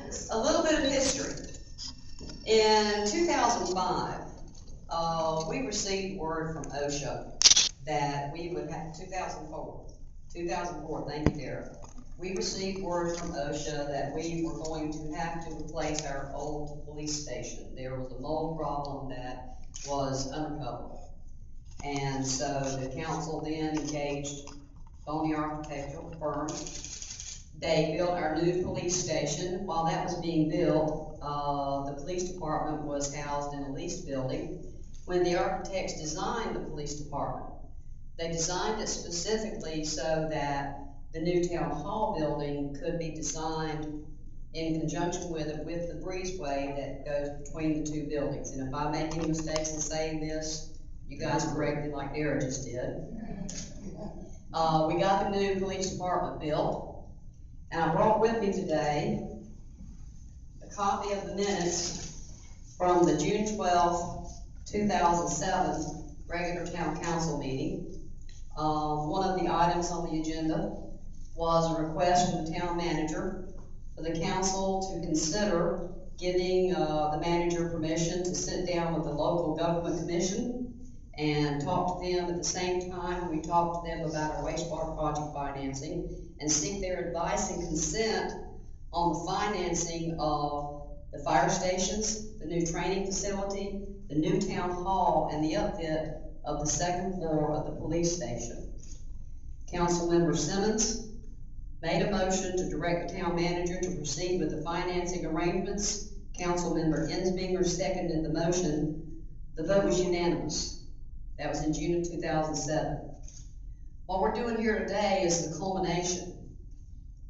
A little bit of history. In 2005, we received word from OSHA that we would have, 2004, thank you, Derek. We received word from OSHA that we were going to have to replace our old police station. There was a mold problem that was uncoverable. And so the council then engaged Boney Architectural firm. They built our new police station. While that was being built, the police department was housed in a leased building. When the architects designed the police department, they designed it specifically so that the new town hall building could be designed in conjunction with it, with the breezeway that goes between the two buildings. And if I make any mistakes in saying this, you guys correct me like Dara just did. We got the new police department built, and I brought with me today a copy of the minutes from the June 12th, 2007 regular town council meeting. One of the items on the agenda was a request from the town manager for the council to consider giving the manager permission to sit down with the local government commission and talk to them. At the same time, we talked to them about our wastewater project financing and seek their advice and consent on the financing of the fire stations, the new training facility, the new town hall, and the upfit of the second floor of the police station. Councilmember Simmons made a motion to direct the town manager to proceed with the financing arrangements. Councilmember Ensminger seconded the motion. The vote was unanimous. That was in June of 2007. What we're doing here today is the culmination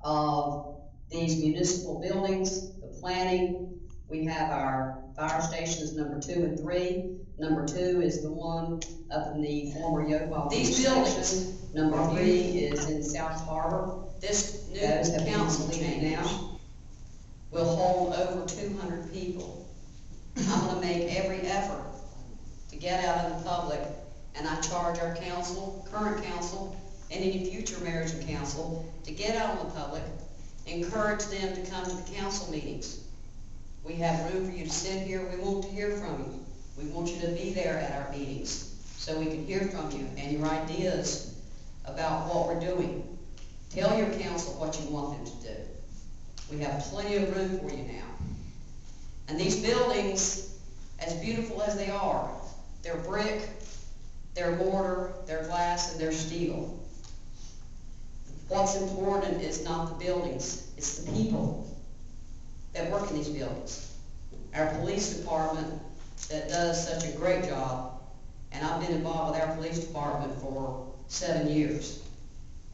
of these municipal buildings, the planning. We have our fire stations number 2 and 3. Number 2 is the one up in the former Yopa. These buildings, number 3 is in South Harbor. This new council change now will hold over 200 people. I'm gonna make every effort to get out in the public, and I charge our council, current council, and any future mayors and council to get out in the public, encourage them to come to the council meetings. We have room for you to sit here. We want to hear from you. We want you to be there at our meetings so we can hear from you and your ideas about what we're doing. Tell your council what you want them to do. We have plenty of room for you now. And these buildings, as beautiful as they are, they're brick, they're mortar, they're glass, and they're steel. What's important is not the buildings, it's the people that work in these buildings. Our police department that does such a great job, and I've been involved with our police department for 7 years,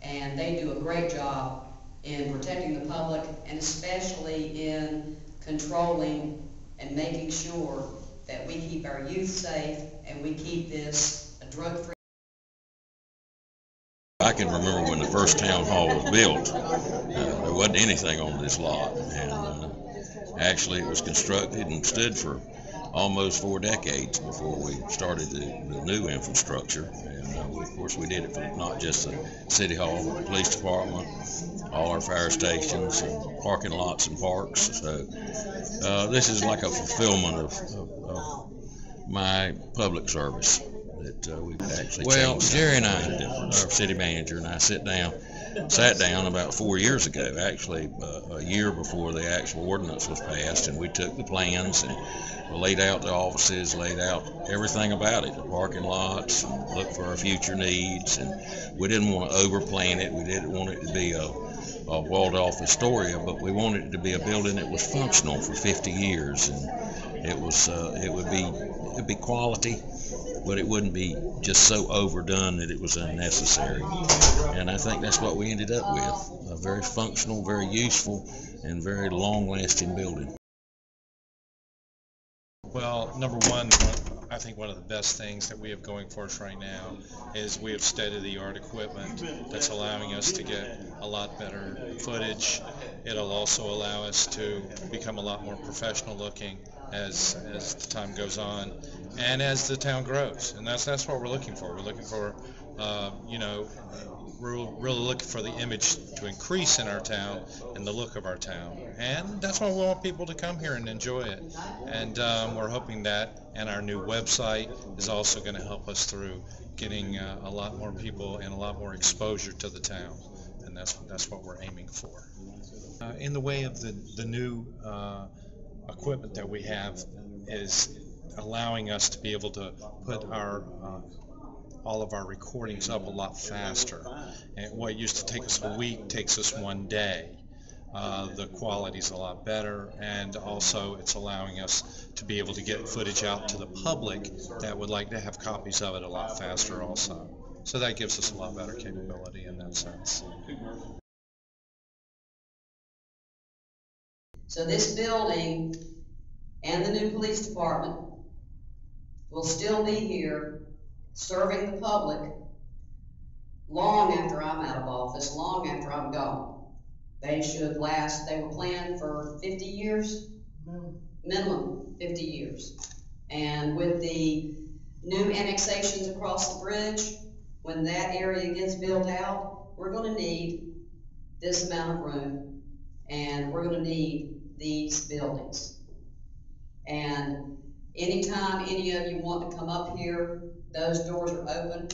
and they do a great job in protecting the public and especially in controlling and making sure that we keep our youth safe and we keep this a drug-free. I can remember when the first town hall was built, there wasn't anything on this lot, and actually it was constructed and stood for almost 4 decades before we started the new infrastructure. And of course we did it for not just the city hall, but the police department, all our fire stations, and parking lots and parks. So this is like a fulfillment of my public service that we've actually changed. Jerry and I, our city manager and I, sat down about 4 years ago, actually a year before the actual ordinance was passed, and we took the plans and laid out the offices, laid out everything about it, the parking lots, and looked for our future needs. And we didn't want to overplan it. We didn't want it to be a walled-off Astoria, but we wanted it to be a building that was functional for 50 years, and it would be quality, but it wouldn't be just so overdone that it was unnecessary. And I think that's what we ended up with, a very functional, very useful, and very long-lasting building. Well, number one, I think one of the best things that we have going for us right now is we have state-of-the-art equipment that's allowing us to get a lot better footage. It'll also allow us to become a lot more professional looking as the time goes on and as the town grows. And that's what we're looking for. We're looking for, we're really looking for the image to increase in our town and the look of our town. And that's why we want people to come here and enjoy it. And we're hoping that, and our new website is also going to help us through getting a lot more people and a lot more exposure to the town. And that's what we're aiming for. In the way of the new equipment that we have is allowing us to be able to put all of our recordings up a lot faster. And what used to take us a week takes us 1 day. The quality's a lot better, and also it's allowing us to be able to get footage out to the public that would like to have copies of it a lot faster also. So that gives us a lot better capability in that sense. So this building and the new police department will still be here serving the public long after I'm out of office, long after I'm gone. They should last, they were planned for 50 years, minimum 50 years. And with the new annexations across the bridge, when that area gets built out, we're gonna need this amount of room, and we're gonna need these buildings. And anytime any of you want to come up here, those doors are open.